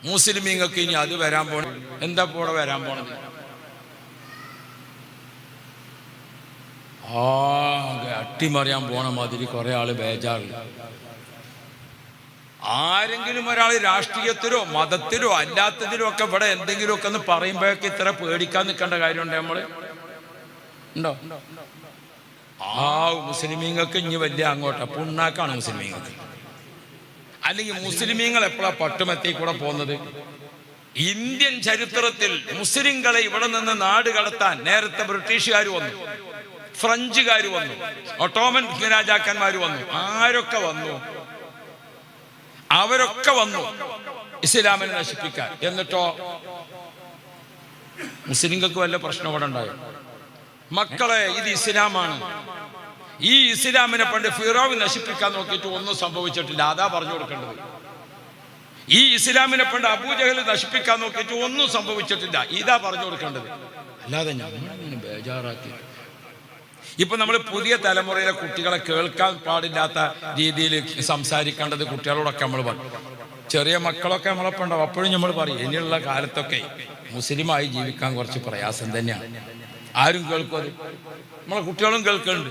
മുസ്ലിമീങ്ങൾക്ക് ഇനി അത് വരാൻ പോണ എന്താ പോടെ വരാൻ പോണത്? അട്ടിമറിയാൻ പോണ മാതിരി കുറെ ആള് ബേജാറില്ല. ആരെങ്കിലും ഒരാൾ രാഷ്ട്രീയത്തിലോ മതത്തിലോ അല്ലാത്തതിലോ ഒക്കെ ഇവിടെ എന്തെങ്കിലുമൊക്കെ ഒന്ന് പറയുമ്പോഴൊക്കെ ഇത്ര പേടിക്കാൻ നിൽക്കേണ്ട കാര്യമുണ്ട് നമ്മൾ ഉണ്ടോ? മുസ്ലിമീങ്ങൾക്ക് ഇനി വലിയ അങ്ങോട്ടാ പുണ്ണാക്കാണ് മുസ്ലിമീങ്ങൾക്ക്. അല്ലെങ്കിൽ മുസ്ലിമീങ്ങൾ എപ്പോഴാണ് പട്ടുമെത്തി കൂടെ പോകുന്നത്? ഇന്ത്യൻ ചരിത്രത്തിൽ മുസ്ലിങ്ങളെ ഇവിടെ നിന്ന് നാട് കടത്താൻ നേരത്തെ ബ്രിട്ടീഷുകാർ വന്നു, ഫ്രഞ്ചുകാർ വന്നു, ഒട്ടോമൻ രാജാക്കന്മാർ വന്നു. ആരൊക്കെ വന്നു? അവരൊക്കെ വന്നു ഇസ്ലാമിനെ നശിപ്പിക്കാൻ. എന്നിട്ടോ മുസ്ലിങ്ങൾക്ക് വല്ല പ്രശ്നം ഇവിടെ ഉണ്ടായോ? മക്കളെ, ഇത് ഇസ്ലാമാണ്. ഈ ഇസ്ലാമിനെ പണ്ട് ഫിറഔൻ നശിപ്പിക്കാൻ നോക്കിയിട്ട് ഒന്നും സംഭവിച്ചിട്ടില്ല. അതാ പറഞ്ഞു കൊടുക്കേണ്ടത്. ഈ ഇസ്ലാമിനെ പണ്ട് അബൂജഹൽ നശിപ്പിക്കാൻ നോക്കിയിട്ട് ഒന്നും സംഭവിച്ചിട്ടില്ല. ഇതാ പറഞ്ഞു കൊടുക്കേണ്ടത്. അല്ലാതെ ഞങ്ങളിങ്ങനെ ബേജാറാക്കി. ഇപ്പൊ നമ്മൾ പുതിയ തലമുറയിലെ കുട്ടികളെ കേൾക്കാൻ പാടില്ലാത്ത രീതിയിൽ സംസാരിക്കേണ്ടത് കുട്ടികളോടൊക്കെ നമ്മൾ പറയും. ചെറിയ മക്കളൊക്കെ നമ്മളൊപ്പം ഉണ്ടാവും. അപ്പോഴും നമ്മൾ പറയും ഇനിയുള്ള കാലത്തൊക്കെ മുസ്ലിമായി ജീവിക്കാൻ കുറച്ച് പ്രയാസം തന്നെയാണ്. ആരും കേൾക്കും അത്. നമ്മളെ കുട്ടികളും കേൾക്കുന്നുണ്ട്.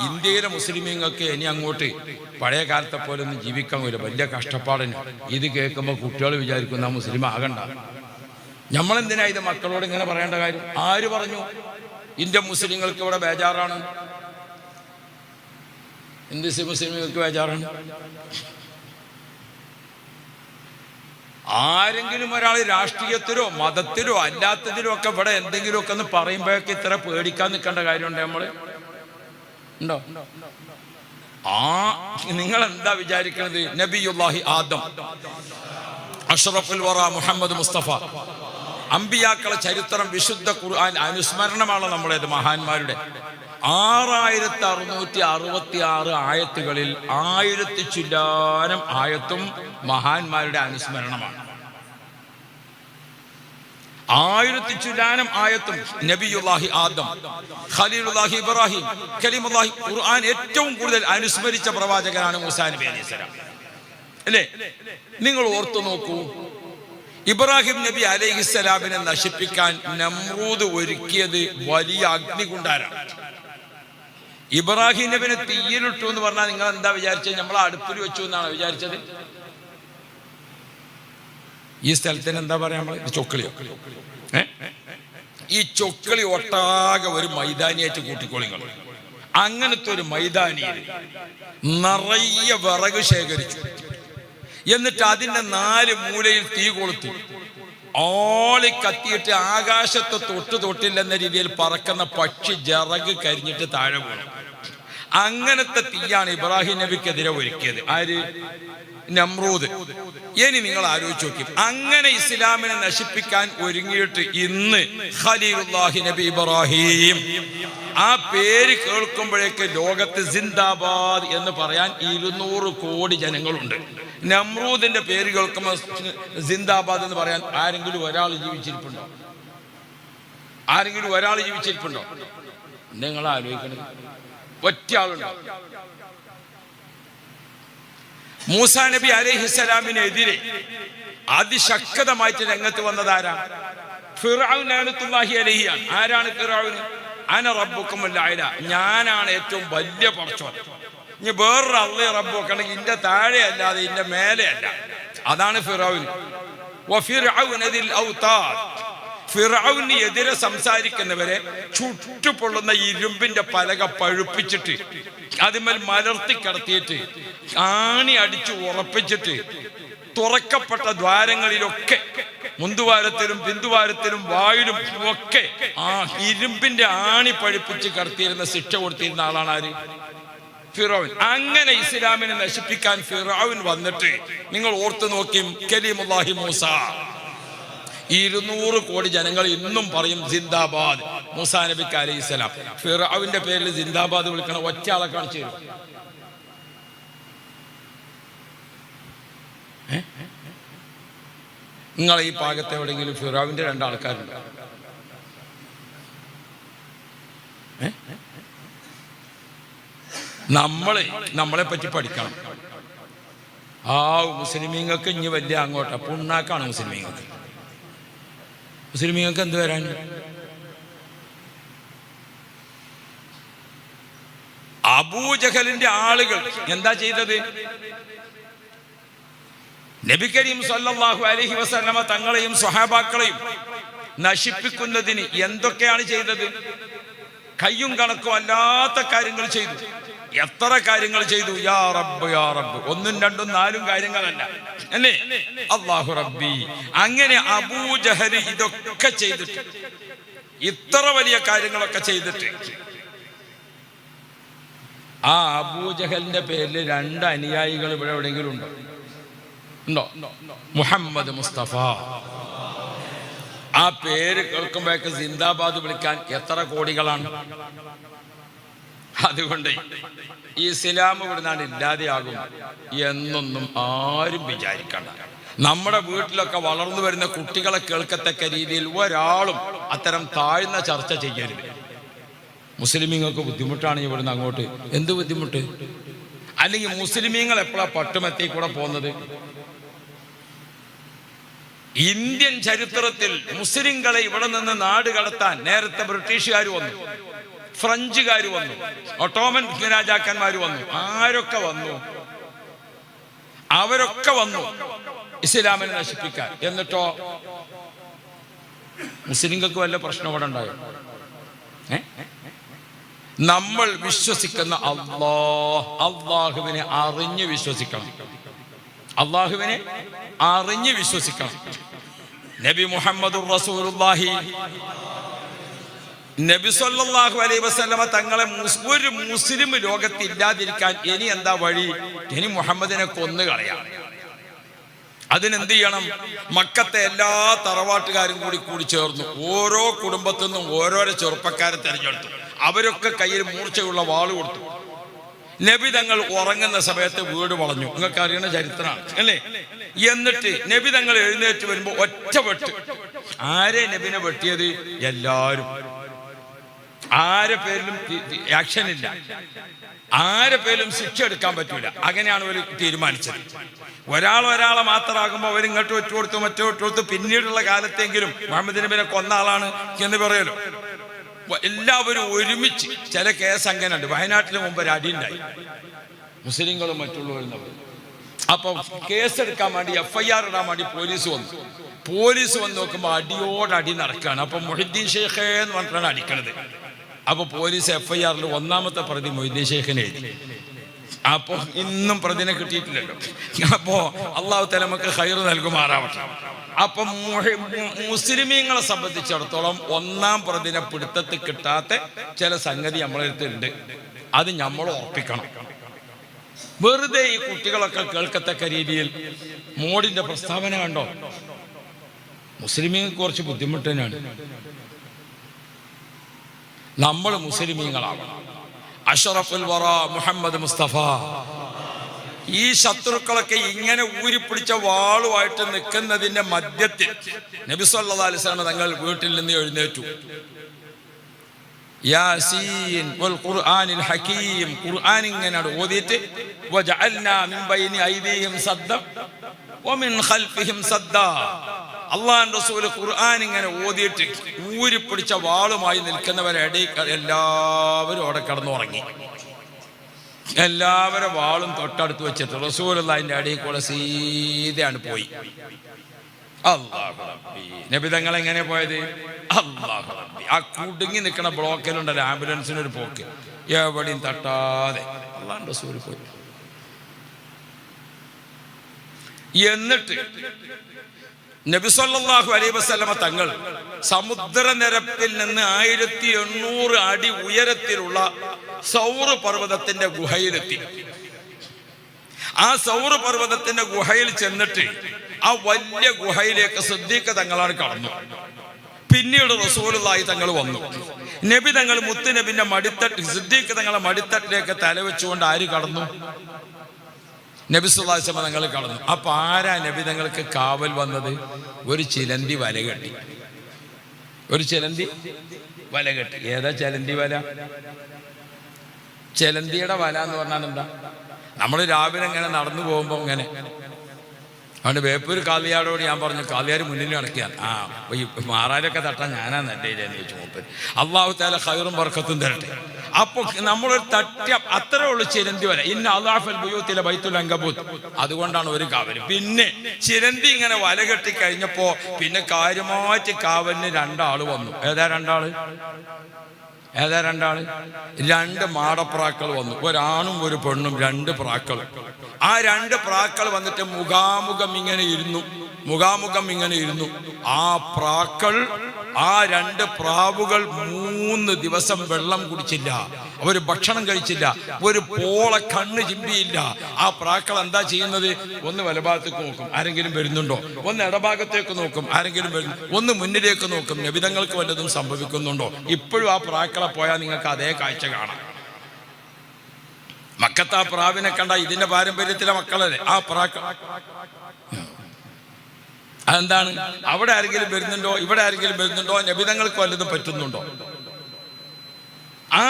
ഇന്ത്യയിലെ മുസ്ലിമീങ്ങൾക്ക് ഇനി അങ്ങോട്ട് പഴയ കാലത്തെ പോലെ ഒന്നും ജീവിക്കാൻ കഴിയില്ല, വലിയ കഷ്ടപ്പാടിന്. ഇത് കേൾക്കുമ്പോൾ കുട്ടികൾ വിചാരിക്കുന്ന മുസ്ലിം ആകണ്ട. നമ്മളെന്തിനാ ഇത് മക്കളോട് ഇങ്ങനെ പറയേണ്ട കാര്യം? ആര് പറഞ്ഞു ഇന്ത്യൻ മുസ്ലിങ്ങൾക്ക് ഇവിടെ ബേജാറാണ്? എന്ത് മുസ്ലിങ്ങൾക്ക് ബേജാറാണ്? ആരെങ്കിലും ഒരാൾ രാഷ്ട്രീയത്തിലോ മതത്തിലോ അല്ലാത്തതിലോ ഒക്കെ ഇവിടെ എന്തെങ്കിലുമൊക്കെ ഒന്ന് പറയുമ്പോഴൊക്കെ ഇത്ര പേടിക്കാൻ നിൽക്കേണ്ട കാര്യമുണ്ട് നമ്മൾ ഉണ്ടോ? നിങ്ങൾ എന്താ വിചാരിക്കുന്നത്? നബിയുല്ലാഹി ആദം, അഷ്റഫുൽ വറ മുഹമ്മദ് മുസ്തഫ, അമ്പിയാക്കളെ ചരിത്രം വിശുദ്ധ ഖുർആൻ അനുസ്മരണമാണ് നമ്മുടേത്. മഹാന്മാരുടെ 6666 ആയത്തുകളിൽ 1000 ചില്ലാനം ആയത്തും മഹാന്മാരുടെ അനുസ്മരണമാണ്. 1000 ചില്ലാനം ആയത്തും നബിയുല്ലാഹി ആദം, ഖലീലുല്ലാഹി ഇബ്രാഹിം, കലീമുല്ലാഹി. ഖുർആൻ ഏറ്റവും കൂടുതൽ അനുസ്മരിച്ച പ്രവാചകനാണ് മൂസാ നബി അലൈഹിസ്സലാം, അല്ലേ? നിങ്ങൾ ഓർത്തു നോക്കൂ, ഇബ്രാഹിം നബി അലൈഹിസ്സലാമിനെ നശിപ്പിക്കാൻ നമ്രൂദ് ഒരുക്കിയത് വലിയ അഗ്നികുണ്ടാരാണ്. ഇബ്രാഹിം നബിനെ തീയിലിട്ടു എന്ന് പറഞ്ഞാൽ നിങ്ങൾ എന്താ വിചാരിച്ചത്? നമ്മൾ അടുപ്പിൽ വെച്ചു എന്നാണ് വിചാരിച്ചത്? ഈ സ്ഥലത്തിന് എന്താ പറയാ? നമ്മൾ ചൊക്കളിയോ? ഈ ചൊക്കളി ഒട്ടാകെ ഒരു മൈതാനിയായിട്ട് കൂട്ടിക്കോളിങ്ങൾ. അങ്ങനത്തെ ഒരു മൈതാനിയിൽ നിറയെ വിറക് ശേഖരിച്ചു. എന്നിട്ട് അതിന്റെ 4 മൂലയിൽ തീ കൊളുത്തി ഓളി കത്തിയിട്ട് ആകാശത്ത് തൊട്ടില്ലെന്ന രീതിയിൽ പറക്കുന്ന പക്ഷി ജറക് കരിഞ്ഞിട്ട് താഴെ വീണു. അങ്ങനത്തെ തീയാണ് ഇബ്രാഹിം നബിക്കെതിരെ ഒരുക്കിയത്. ആര്? നമ്രൂദ്. ഇനി നിങ്ങൾ ആലോചിച്ച് നോക്കി, അങ്ങനെ ഇസ്ലാമിനെ നശിപ്പിക്കാൻ ഒരുങ്ങിയിട്ട് ഇന്ന് ഖലീലുല്ലാഹി നബി ഇബ്രാഹിം, ആ പേര് കേൾക്കുമ്പോഴേക്ക് ലോകത്ത് സിന്ദാബാദ് എന്ന് പറയാൻ 200 കോടി ജനങ്ങളുണ്ട്. നമ്രൂദിന്റെ പേര് കേൾക്കുമ്പോൾ സിന്ദാബാദ് എന്ന് പറയാൻ ആരെങ്കിലും ഒരാൾ ജീവിച്ചിരിപ്പുണ്ടോ? ആരെങ്കിലും ഒരാൾ ജീവിച്ചിരിപ്പുണ്ടോ? നിങ്ങൾ ആലോചിക്കണം. ഒറ്റ ആളുണ്ടോ? മൂസാ നബി അലൈഹിസ്സലാമിനെതിരെ അതിശക്തമായിട്ട് രംഗത്ത് വന്നത് ആരാ? ഫിർഔൻ ലഅനത്തുല്ലാഹി അലൈഹിയാണ്. ആരാണ് ഫിർഔൻ? അന റബ്ബുക്കുമുൽ അഅല, ഞാനാണ് ഏറ്റവും വലിയ പടച്ചോൻ. ഇനി വേറൊരു അള്ളി റബ്ബ് വെക്കണമെങ്കിൽ ഇന്റെ താഴെ അല്ലാതെ ഇന്റെ മേലെ അല്ല. അതാണ് ഫിർഔൻ. ഫിർഔന് എതിരെ സംസാരിക്കുന്നവരെ ചുട്ടുപൊള്ളുന്ന ഇരുമ്പിന്റെ പലക പഴുപ്പിച്ചിട്ട് അതിന്മേൽ മലർത്തി കിടത്തിയിട്ട് ആണി അടിച്ചു ഉറപ്പിച്ചിട്ട് തുറക്കപ്പെട്ട ദ്വാരങ്ങളിലൊക്കെ, മുന്തുവാരത്തിലും ബിന്ദുവാരത്തിലും വായിലും ഒക്കെ ആ ഇരുമ്പിന്റെ ആണി പഴുപ്പിച്ച് കിടത്തിയിരുന്ന ശിക്ഷ കൊടുത്തിരുന്ന ആളാണ് ആര്? ഫിറഔൻ. അങ്ങനെ ഇസ്ലാമിനെ നശിപ്പിക്കാൻ ഫിറഔൻ വന്നിട്ട് നിങ്ങൾ ഓർത്തു നോക്കി, കലീമുല്ലാഹി മൂസ, 200 കോടി ജനങ്ങൾ ഇന്നും പറയും സിന്ദാബാദ് മൂസാ നബിക്ക് അലൈഹിസ്സലാം. ഫിറഔന്റെ പേരിൽ സിന്ദാബാദ് വിളിക്കണ ഒറ്റ ആളെ കാണിച്ചു തരും. നിങ്ങളെ ഈ ഭാഗത്ത് എവിടെയെങ്കിലും ഫിറഔന്റെ 2 ആൾക്കാരുണ്ട്? നമ്മളെ പറ്റി പഠിക്കണം. ആ മുസ്ലിമീങ്ങൾക്ക് ഇനി വലിയ അങ്ങോട്ടാ പുണ്ണാക്കാണ് മുസ്ലിമീങ്ങൾക്ക്. മുസ്ലിമീങ്ങൾക്ക് എന്ത് വരാൻ? അബൂജഹലിന്റെ ആളുകൾ എന്താ ചെയ്തത്? നബി കരീം സല്ലല്ലാഹു അലൈഹി വസല്ലമ തങ്ങളെയും സ്വഹാബാക്കളെയും നശിപ്പിക്കുന്നതിന് എന്തൊക്കെയാണ് ചെയ്തത്? കയ്യും കണക്കും അല്ലാത്ത കാര്യങ്ങൾ ചെയ്തു. എത്ര കാര്യങ്ങൾ ചെയ്തു? യാ റബ്ബ് യാ റബ്ബ്, ഒന്നും രണ്ടും നാലും കാര്യങ്ങളല്ല അല്ലേ? അല്ലാഹു റബ്ബി. അങ്ങനെ അബൂജഹൽ ഇതൊക്കെ ചെയ്തിട്ട്, ഇത്ര വലിയ കാര്യങ്ങളൊക്കെ ചെയ്തിട്ട്, ആ അബൂജഹലിന്റെ പേരിൽ 2 അനുയായികൾ ഇവിടെ എവിടെയെങ്കിലും ഉണ്ടോ? മുഹമ്മദ് മുസ്തഫ. ആ പേര് കേൾക്കുമ്പോഴേക്ക് സിന്ദാബാദ് വിളിക്കാൻ എത്ര കോടികളാണ്. അതുകൊണ്ട് ഈ ഇസ്ലാം ഇവിടുന്നാണ് ഇല്ലാതെയാകും എന്നൊന്നും ആരും വിചാരിക്കണ്ട. നമ്മുടെ വീട്ടിലൊക്കെ വളർന്നു വരുന്ന കുട്ടികളെ കേൾക്കത്തക്ക രീതിയിൽ ഒരാളും അത്തരം താഴ്ന്ന ചർച്ച ചെയ്യരുത്. മുസ്ലിമീങ്ങൾക്ക് ബുദ്ധിമുട്ടാണ് ഇവിടുന്ന് അങ്ങോട്ട്. എന്ത് ബുദ്ധിമുട്ട്? അല്ലെങ്കിൽ മുസ്ലിമീങ്ങൾ എപ്പോഴാണ് പട്ടുമെത്തി കൂടെ പോകുന്നത്? ഇന്ത്യൻ ചരിത്രത്തിൽ മുസ്ലിങ്ങളെ ഇവിടെ നിന്ന് നാട് കടത്താൻ നേരത്തെ ബ്രിട്ടീഷുകാർ വന്നു, ഫ്രഞ്ചുകാർ വന്നു, ഒട്ടോമൻ രാജാക്കന്മാർ വന്നു. ആരൊക്കെ വന്നു? അവരൊക്കെ വന്നു ഇസ്ലാമിനെ നശിപ്പിക്കാൻ. എന്നിട്ടോ മുസ്ലിങ്ങൾക്ക് വല്ല പ്രശ്നം ഇവിടെ ഉണ്ടായോ? നമ്മൾ വിശ്വസിക്കുന്ന അള്ളാഹുവിനെ അറിഞ്ഞ് വിശ്വസിക്കണം. അള്ളാഹുവിനെ അറിഞ്ഞ് വിശ്വസിക്കണം. നബി മുഹമ്മദുർ റസൂലുള്ളാഹി നബി സല്ലല്ലാഹു അലൈഹി വസല്ലമ തങ്ങളെ ഒരു മുസ്ലിം ലോകത്ത് ഇല്ലാതിരിക്കാൻ ഇനി എന്താ വഴി? ഇനി മുഹമ്മദിനെ കൊന്നു കളയാം. അതിനെന്ത് ചെയ്യണം? മക്കത്തെ എല്ലാ തറവാട്ടുകാരും കൂടി ചേർന്നു ഓരോ കുടുംബത്തിൽ നിന്നും ഓരോരോ ചെറുപ്പക്കാരെ തെരഞ്ഞെടുത്തു. അവരൊക്കെ കയ്യിൽ മൂർച്ചയുള്ള വാള് കൊടുത്തു. നബി തങ്ങൾ ഉറങ്ങുന്ന സമയത്ത് വീട് വളഞ്ഞു. നിങ്ങൾക്ക് അറിയുന്ന ചരിത്രമാണ് അല്ലേ? എന്നിട്ട് നബി തങ്ങൾ എഴുന്നേറ്റ് വരുമ്പോ ഒറ്റ വെട്ട്. ആരെ നബിനെ വെട്ടിയത്? എല്ലാരും. ആരെ പേരിലും ആക്ഷൻ ഇല്ല, ആരെ പേരിലും ശിക്ഷ എടുക്കാൻ പറ്റൂല. അങ്ങനെയാണ് അവർ തീരുമാനിച്ചത്. ഒരാളെ മാത്രമാകുമ്പോൾ അവരിങ്ങോട്ട് വെട്ടുകൊടുത്തു, മറ്റോ വെട്ടുകൊടുത്തു. പിന്നീടുള്ള കാലത്തെങ്കിലും മുഹമ്മദ് നബിനെ കൊന്ന ആളാണ് എന്ന് പറയലോ. എല്ലാവരും ഒരുമിച്ച്. ചില കേസ് അങ്ങനെ ഉണ്ട്. വയനാട്ടിന് മുമ്പ് ഒരു അടിയുണ്ടായി, മുസ്ലിങ്ങളും മറ്റുള്ളവരും തമ്മിൽ. അപ്പൊ കേസെടുക്കാൻ വേണ്ടി FIR ഇടാൻ വേണ്ടി പോലീസ് വന്ന് നോക്കുമ്പോൾ അടി നടക്കുകയാണ്. അപ്പൊ മൊഹീദ്ദീൻ ഷെയ്ഖ് എന്ന് പറഞ്ഞിട്ടാണ് അടിക്കണത്. അപ്പൊ പോലീസ് FIRൽ 1ാമത്തെ പ്രതി മൊഹീദ്ദീൻ ഷെയ്ഖിനെ എഴുതി. അപ്പൊ ഇന്നും പ്രതിനെ കിട്ടിയിട്ടില്ലല്ലോ. അപ്പോ അള്ളാഹു തആല നമുക്ക് ഖൈർ നൽകുമാറാവട്ടെ. അപ്പം മുസ്ലിമീങ്ങളെ സംബന്ധിച്ചിടത്തോളം 1ാം പ്രതിനെ പിടുത്തത്തിൽ കിട്ടാത്ത ചില സംഗതി നമ്മളെ അടുത്തുണ്ട്. അത് നമ്മൾ ഉറപ്പിക്കണം. വെറുതെ ഈ കുട്ടികളൊക്കെ കേൾക്കത്തക്ക രീതിയിൽ മോഡിന്റെ പ്രസ്താവന കണ്ടോ? മുസ്ലിമീങ്ങൾക്ക് കുറച്ച് ബുദ്ധിമുട്ട് തന്നെയാണ്. നമ്മൾ മുസ്ലിമീങ്ങളാവണം. അഷ്റഫുൽ വറ മുഹമ്മദ് മുസ്തഫ. ഈ ശത്രുക്കളൊക്കെ ഇങ്ങനെ ഊരിപ്പിടിച്ച വാളുമായിട്ട് നിൽക്കുന്നതിന്റെ മധ്യത്തിൽ നബി സല്ലല്ലാഹു അലൈഹി വസല്ലം തങ്ങൾ വീട്ടിൽ നിന്ന് എഴുന്നേറ്റു. യാസീൻ വൽ ഖുർആനിൽ ഹകീം. ഖുർആൻ ഇങ്ങനെ ഓതിയിട്ട് വജഅൽനാ മിൻ ബൈനി ഐദിഹിം സദ്ദ വമിൻ ഖൽഫിഹിം സദ്ദ. അല്ലാഹുവിന്റെ റസൂൽ ഖുർആൻ ഇങ്ങനെ ഓതിയിട്ട് ഊരിപ്പിടിച്ച വാളുമായി നിൽക്കുന്നവരെ എല്ലാവരും അവിടെ കിടന്നുറങ്ങി. എല്ലാവരും വാളും തൊട്ടടുത്ത് വെച്ചിട്ട് റസൂലുള്ളാഹിന്റെ അടിയിൽ കൂടെ സീതയാണ് പോയി. അല്ലാഹു റബ്ബി. നബി തങ്ങൾ എങ്ങനെ പോയത്? അല്ലാഹു റബ്ബി. ആ കുടുങ്ങി നിൽക്കുന്ന ബ്ലോക്കിലുണ്ടല്ലോ ആംബുലൻസിനൊരു പോക്ക്, എവിടെയും തട്ടാതെ അല്ലാഹുവിന്റെ റസൂൽ പോയി. എന്നിട്ട് നബി സല്ലല്ലാഹു അലൈഹി വസല്ലമ തങ്ങൾ സമുദ്രനിരപ്പിൽ നിന്ന് 1800 അടി ഉയരത്തിലുള്ള സൗർ പർവ്വതത്തിന്റെ ഗുഹയിലെത്തി. ആ സൗർ പർവ്വതത്തിന്റെ ഗുഹയിൽ ചെന്നിട്ട് ആ വലിയ ഗുഹയിലേക്ക് സിദ്ദീഖ് തങ്ങളാണ് കടന്നു. പിന്നീട് റസൂലുള്ളാഹി തങ്ങൾ വന്നു. നബി തങ്ങൾ മുത്ത് നബിന്റെ മടിത്തട്ട്, സിദ്ദീഖ് തങ്ങളെ മടിത്തട്ടിലേക്ക് തലവെച്ചുകൊണ്ട് ആര് കടന്നു? നബി സല്ലല്ലാഹു അലൈഹി വസല്ലം തങ്ങൾ കടന്നു. അപ്പൊ ആരാ നബി തങ്ങൾക്ക് കാവൽ വന്നത്? ഒരു ചിലന്തി വല കെട്ടി. ഒരു ചിലന്തി വല കെട്ടി. ഏതാ ചിലന്തി വല? ചിലന്തിയുടെ വല എന്ന് പറഞ്ഞാൽ എന്താ? നമ്മൾ രാവിലെ ഇങ്ങനെ നടന്നു പോകുമ്പോൾ ഇങ്ങനെ അതുകൊണ്ട് ബേപ്പൂർ കാളിയാടോട് ഞാൻ പറഞ്ഞു, കാളിയാർ മുന്നിൽ നടക്കുകയാണ്. ഈ മാറാലൊക്കെ തട്ടാൻ ഞാനാന്ന് എൻ്റെ എന്ന് ചോദിച്ചു മൂപ്പര്. അള്ളാഹു തആല ഖൈറും ബർക്കത്തും തരട്ടെ. അപ്പോൾ നമ്മളൊരു തട്ടിയ അത്രേ ഉള്ളൂ ചിരന്തി വരെ. ഇന്ന അല്ലാഹുൽ ബുയൂത്തിലെ ബൈത്തുൽ അങ്കബൂത്ത്, അതുകൊണ്ടാണ് ഒരു കാവല്. പിന്നെ ചിരന്തി ഇങ്ങനെ വല കെട്ടി കഴിഞ്ഞപ്പോ പിന്നെ കാര്യമായിട്ട് കാവലിന് രണ്ടാള് വന്നു. ഏതാ രണ്ടാള്? രണ്ട് മാടപ്രാക്കൾ വന്നു, ഒരാണും ഒരു പെണ്ണും, രണ്ട് പ്രാക്കൾ. ആ രണ്ട് പ്രാക്കൾ വന്നിട്ട് മുഖാമുഖം ഇങ്ങനെ ഇരുന്നു. ആ പ്രാക്കൾ, ആ രണ്ട് പ്രാവുകൾ 3 ദിവസം വെള്ളം കുടിച്ചില്ല, അവര് ഭക്ഷണം കഴിച്ചില്ല, ഒരു പോള കണ്ണ് ചിമ്പിയില്ല. ആ പ്രാക്കൾ എന്താ ചെയ്യുന്നത്? ഒന്ന് വലഭാഗത്തേക്ക് നോക്കും, ആരെങ്കിലും വരുന്നുണ്ടോ? ഒന്ന് ഇടഭാഗത്തേക്ക് നോക്കും, ആരെങ്കിലും വരുന്നു. ഒന്ന് മുന്നിലേക്ക് നോക്കും, നബിതങ്ങൾക്ക് വല്ലതും സംഭവിക്കുന്നുണ്ടോ? ഇപ്പോഴും ആ പ്രാക്കളെ പോയാൽ നിങ്ങൾക്ക് അതേ കാഴ്ച കാണാം. മക്കത്ത് ആ പ്രാവിനെ കണ്ട ഇതിന്റെ പാരമ്പര്യത്തിലെ മക്കളല്ലേ ആ പ്രാക്കൾ. അതെന്താണ്? അവിടെ ആരെങ്കിലും വരുന്നുണ്ടോ, ഇവിടെ ആരെങ്കിലും വരുന്നുണ്ടോ, നബിതങ്ങൾക്ക് വല്ലതും പറ്റുന്നുണ്ടോ? ആ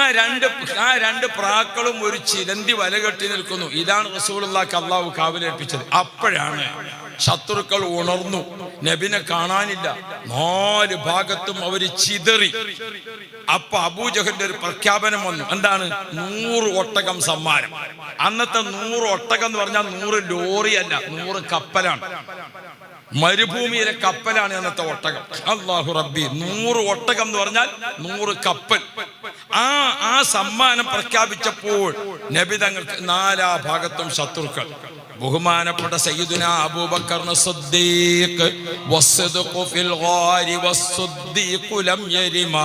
രണ്ട് പ്രാക്കളും ഒരു ചിരന്തി വല കെട്ടി നിൽക്കുന്നു. ഇതാണ് റസൂലുള്ളാഹിക്ക് അല്ലാഹു കാവലേൽപ്പിച്ചത്. അപ്പോഴാണ് ശത്രുക്കൾ ഉണർന്നു, നബിനെ കാണാനില്ല, 4 ഭാഗത്തും അവര് ചിതറി. അപ്പൊ അബൂജഹലിന്റെ ഒരു പ്രഖ്യാപനം വന്നു. എന്താണ്? 100 ഒട്ടകം സമ്മാനം. അന്നത്തെ 100 ഒട്ടകം എന്ന് പറഞ്ഞാൽ 100 ലോറിയല്ല, 100 കപ്പലാണ്. മരുഭൂമിയിലെ കപ്പലാണ് അന്നത്തെ ഒട്ടകം. അല്ലാഹു റബ്ബി, 100 ഒട്ടകം എന്ന് പറഞ്ഞാൽ 100 കപ്പൽ. ആ സമ്മാനം പ്രഖ്യാപിച്ചപ്പോൾ നബിതങ്ങൾക്ക് 4 ഭാഗത്തും ശത്രുക്കൾ. ബഹുമാനപ്പെട്ട സയ്യിദുനാ അബൂബക്കർ സിദ്ദീഖ് വസ്സദ്ഖു ഫിൽ ഗാരി വസ്സദ്ദീഖു ലം യരിമ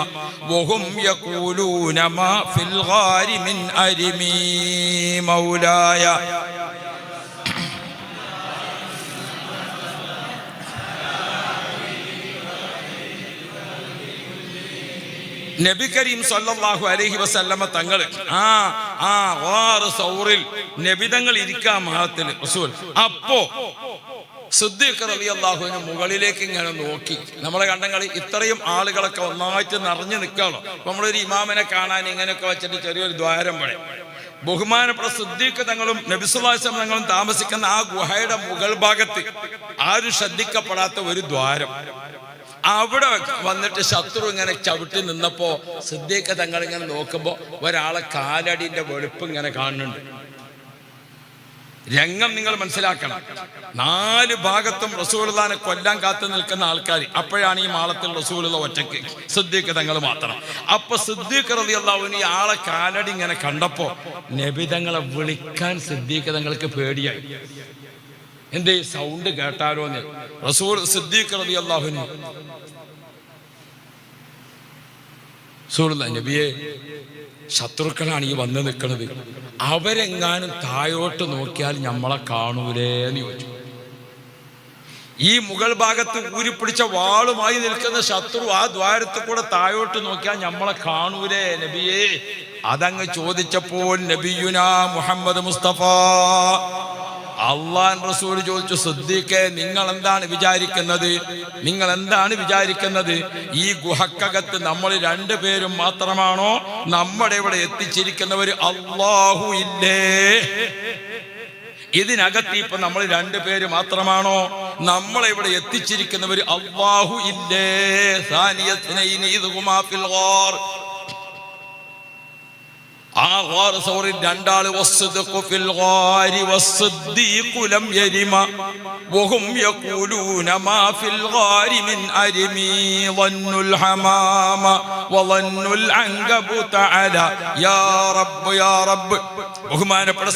വഹും യഖൂലൂന മാ ഫിൽ ഗാരി മിൻ അരിമി മൗലായ. നബി കരീം സല്ലല്ലാഹു അലൈഹി വസല്ലമ തങ്ങൾ ഗാറ് സൗറിൽ നബിതങ്ങൾ ഇരിക്കാൻ മഹത്തിൽ റസൂൽ. അപ്പോ സിദ്ദീഖ് റളിയല്ലാഹു അൻഹു മുകളിലേക്ക് ഇങ്ങനെ നോക്കി. നമ്മളെ കണ്ടങ്ങളി ഇത്രയും ആളുകളൊക്കെ ഒന്നായിട്ട് നിറഞ്ഞു നിൽക്കാണോ. നമ്മളൊരു ഇമാമിനെ കാണാൻ ഇങ്ങനെയൊക്കെ വെച്ചിട്ട് ചെറിയൊരു ദ്വാരം പണി. ബഹുമാനപ്പെട്ട സിദ്ദീഖ് തങ്ങളും നബി സല്ലല്ലാഹു അലൈഹി വസല്ലം തങ്ങളും താമസിക്കുന്ന ആ ഗുഹയുടെ മുകൾ ഭാഗത്ത് ആരും ശ്രദ്ധിക്കപ്പെടാത്ത ഒരു ദ്വാരം. അവിടെ വന്നിട്ട് ശത്രു ഇങ്ങനെ ചവിട്ടി നിന്നപ്പോ സിദ്ദീഖ് തങ്ങൾ ഇങ്ങനെ നോക്കുമ്പോ ഒരാളെ കാലടിന്റെ വെളുപ്പ് ഇങ്ങനെ കാണുന്നുണ്ട്. രംഗം നിങ്ങൾ മനസ്സിലാക്കണം. 4 ഭാഗത്തും റസൂലുള്ളാഹിനെ കൊല്ലാൻ കാത്തു നിൽക്കുന്ന ആൾക്കാർ. അപ്പോഴാണ് ഈ മാളത്തിൽ റസൂലുള്ള ഒറ്റയ്ക്ക്, സിദ്ദീഖ് തങ്ങൾ മാത്രം. അപ്പൊ സിദ്ദീഖ് റളിയല്ലാഹു അൻഹു ഈ ആളെ കാലടി ഇങ്ങനെ കണ്ടപ്പോ നബി തങ്ങളെ വിളിക്കാൻ സിദ്ദീഖ് തങ്ങൾക്ക് പേടിയായി. എന്തേ സൗണ്ട് കേട്ടാലോന്ന്. റസൂൽ സിദ്ദീഖ് റളിയല്ലാഹു അൻഹു റസൂലുള്ളാഹി നബിയെ, ശത്രുക്കളാണ് ഈ വന്ന് നിൽക്കുന്നത്, അവരെങ്ങാനും താഴോട്ട് നോക്കിയാൽ നമ്മളെ കാണൂലേന്ന് ചോദിച്ചു. ഈ മുകൾ ഭാഗത്ത് ഊരിപ്പിടിച്ച വാളുമായി നിൽക്കുന്ന ശത്രു ആ ദ്വാരത്തിൽ കൂടെ താഴോട്ട് നോക്കിയാൽ നമ്മളെ കാണൂലേ നബിയെ? അതങ്ങ് ചോദിച്ചപ്പോൾ നബിയുനാ മുഹമ്മദ് മുസ്തഫ അള്ളാൻ റസൂൽ ചോദിച്ചു, സിദ്ദീഖേ, നിങ്ങൾ എന്താണ് വിചാരിക്കുന്നത്? ഈ ഗുഹക്കകത്ത് നമ്മൾ 2 പേരും മാത്രമാണോ? നമ്മുടെ ഇവിടെ എത്തിച്ചിരിക്കുന്നവർ അല്ലാഹു ഇല്ലേ? ഇതിനകത്ത് ഇപ്പൊ നമ്മൾ 2 പേര് മാത്രമാണോ? നമ്മളെ ഇവിടെ എത്തിച്ചിരിക്കുന്നവർ അല്ലാഹു ഇല്ലേ? സാനിയസ്നൈനി ഇദ്ഹുമാ ഫിൽ ഗാർ. ആ ഗാർ സൗറിൽ 2 ആള് വസ്സദ്ഖു ഫിൽ ഗാരി വസ്സദ്ദീഖു ലം യരിമ വഹും യഖൂലൂന മാ ഫിൽ ഗാരി മിൻ അരിമി വന്നുൽ ഹമാമ വവന്നുൽ അൻകബൂത അല യാ റബ്ബ്. ബഹുമാനപ്പെട്ട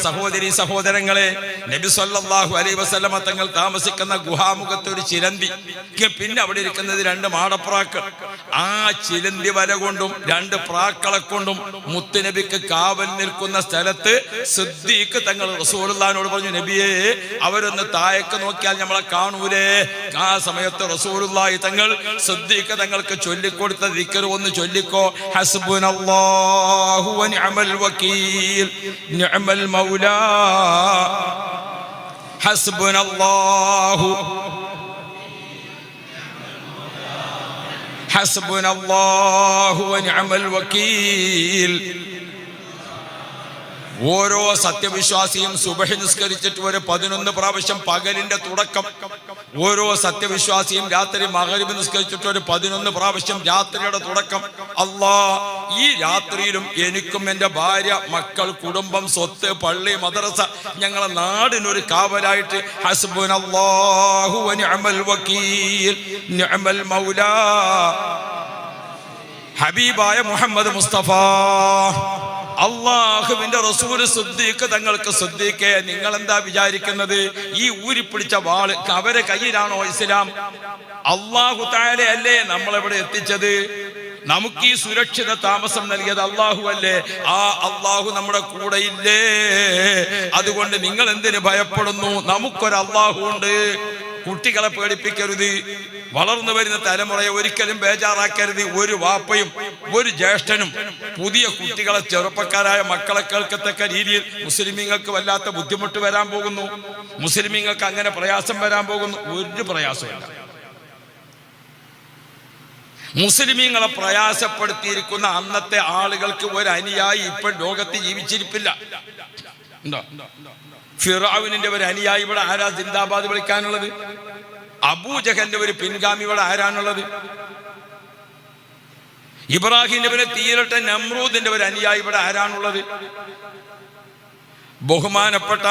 സഹോദരങ്ങളെ, നബി സല്ലല്ലാഹു അലൈഹി വസല്ലമ തങ്ങൾ താമസിക്കുന്ന ഗുഹാമുഖത്ത് ഒരു ചിലന്തി, പിന്നെ അവിടെ ഇരിക്കുന്നത് 2 മാടപ്രാക്കൾ. ആ ചിലന്തി വല കൊണ്ടും 2 പ്രാക്കളെ കൊണ്ടും മുത്തുനബിക്ക് കാവൽ നിൽക്കുന്ന സ്ഥലത്ത് സിദ്ദീഖ് തങ്ങൾ റസൂലുള്ളാഹിനോട് പറഞ്ഞു, നബിയെ, അവരൊന്ന് താഴേക്ക് നോക്കിയാൽ നമ്മളെ കാണൂലേ? ആ സമയത്ത് റസൂലുള്ളാഹി തങ്ങൾ സിദ്ദീഖ് തങ്ങൾക്ക് ചൊല്ലിക്കൊടുത്ത ദിക്ർ ഒന്ന് ചൊല്ലിക്കോ. ഹസ്ബുനല്ലാഹു വ നിഅമൽ വകീൽ നിഅമൽ മൗലാ ഹസ്ബുനല്ലാഹു ഹസ്ബുനല്ലാഹു വ നിഅമൽ വകീൽ ഓരോ സത്യവിശ്വാസിയും സുബഹി നിസ്കരിച്ചിട്ട് ഒരു 11 പ്രാവശ്യം പകലിന്റെ തുടക്കം, ഓരോ സത്യവിശ്വാസിയും രാത്രി മഗ്‌രിബ് നിസ്കരിച്ചിട്ട് ഒരു 11 പ്രാവശ്യം രാത്രിയുടെ തുടക്കം. അല്ലാ, ഈ രാത്രിയിലും എനിക്കും എൻ്റെ ഭാര്യ, മക്കൾ, കുടുംബം, സ്വത്ത്, പള്ളി, മദ്രസ, ഞങ്ങളെ നാടിനൊരു കാവലായിട്ട് ഹസ്ബുനല്ലാഹു വ നിഅമൽ വകീൽ നിഅമൽ മൗലാ ഹബീബായ മുഹമ്മദ് മുസ്തഫ അള്ളാഹുവിന്റെ റസൂൽ സിദ്ദീഖ് തങ്ങൾക്ക്, സിദ്ദീഖേ, നിങ്ങൾ എന്താ വിചാരിക്കുന്നത്? ഈ ഊരിപ്പിടിച്ച വാള് അവരെ കയ്യിലാണോ ഇസ്ലാം? അല്ലാഹു തആല അല്ലേ നമ്മളെവിടെ എത്തിച്ചത്? നമുക്ക് ഈ സുരക്ഷിത താമസം നൽകിയത് അല്ലാഹു അല്ലേ? ആ അല്ലാഹു നമ്മുടെ കൂടെ ഇല്ലേ? അതുകൊണ്ട് നിങ്ങൾ എന്തിനു ഭയപ്പെടുന്നു? നമുക്കൊരു അല്ലാഹു ഉണ്ട്. കുട്ടികളെ പേടിപ്പിക്കരുത്. വളർന്നു വരുന്ന തലമുറയെ ഒരിക്കലും ബേജാറാക്കരുത്. ഒരു വാപ്പയും ഒരു ജ്യേഷ്ഠനും പുതിയ കുട്ടികളെ, ചെറുപ്പക്കാരായ മക്കളെ കേൾക്കത്തക്ക രീതിയിൽ മുസ്ലിമീങ്ങൾക്ക് വല്ലാത്ത ബുദ്ധിമുട്ട് വരാൻ പോകുന്നു. മുസ്ലിമീങ്ങൾക്ക് അങ്ങനെ പ്രയാസം വരാൻ പോകുന്നു. ഒരു പ്രയാസമില്ല. മുസ്ലിമീങ്ങളെ പ്രയാസപ്പെടുത്തിയിരിക്കുന്ന അന്നത്തെ ആളുകൾക്ക് ഒരു അനുയായി ഇപ്പോൾ ലോകത്ത് ജീവിച്ചിരിപ്പില്ല. ഉണ്ടോ? ഫിറഔനിന്റെ ഒരു അനുയായി ഇവിടെ ആരാ സിന്ദാബാദ് വിളിക്കാനുള്ളത്? അബൂജഹലിന്റെ ഒരു പിൻഗാമി ഇവിടെ ആരാണുള്ളത്? ഇബ്രാഹിം നബിനെ തീയിലിട്ട നമ്രൂദിന്റെ ഒരു അനുയായി ഇവിടെ ആരാണുള്ളത്? ബഹുമാനപ്പെട്ട